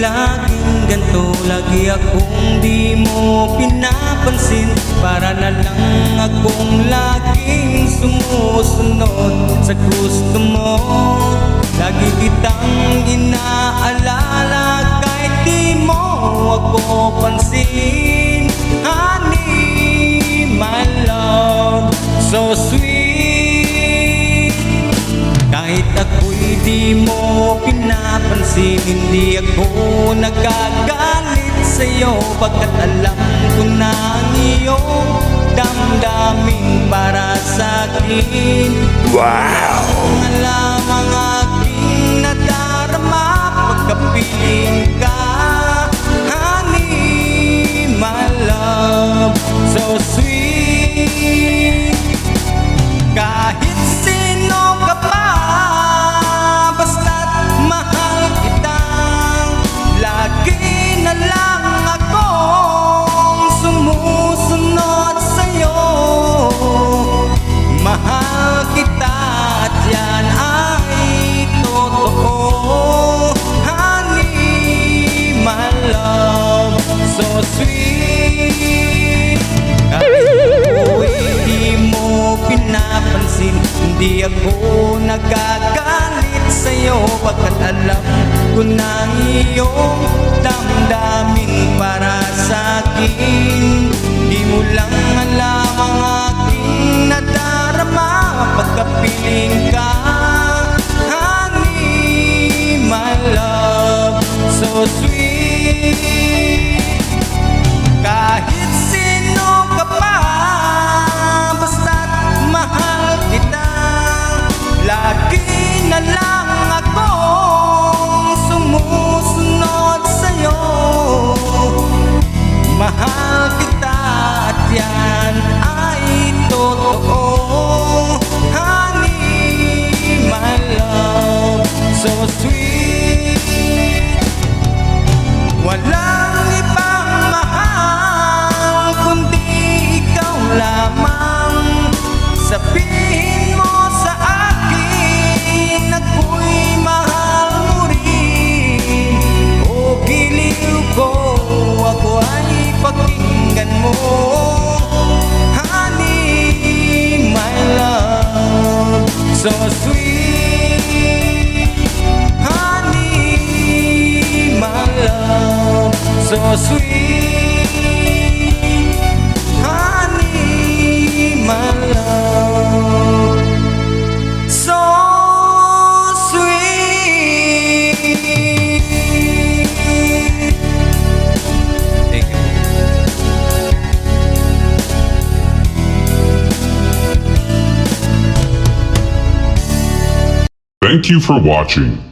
laging ganto, lagi akong di mo pinapansin. Para na lang akong laging sumusunod sa gusto mo. Lagi kitang inaalala kahit di mo ako pansin. Honey, my love, so sweet. Kahit ako'y di mo pinapansin, hindi ako nagagalit sa'yo, pagkat alam ko na ang iyong damdamin para sa'kin. Wow! Alam ang aking nadarama pagkapiling ka. Honey, my love, so sweet. Kahit sino ka pa, basta't mahal kita, lagi na lang akong sumusunod sa'yo. Mahal kita at yan ay totoo. Honey, my love, so sweet. Kahit ako'y di mo pinapansin, hindi ako nagagalit sa'yo, pagkat alam ko na ang iyong damdamin para sa'kin. Di mo lang alam ang aking nadarama pagkapiling ka. Honey, my love, so sweet. Kahit sino ka pa, basta't mahal kita, lagi na lang akong sumusunod sa'yo. Mahal kita at yan ay totoo. Honey, my love, so sweet. Walang ibang mahal kundi ikaw lamang. Sabihin mo sa akin ako'y mahal mo rin. O giliw ko, ako ay pakinggan mo. Honey, my love, so sweet. Honey, my love, so sweet. Honey, my love, so sweet. Thank you. Thank you for watching.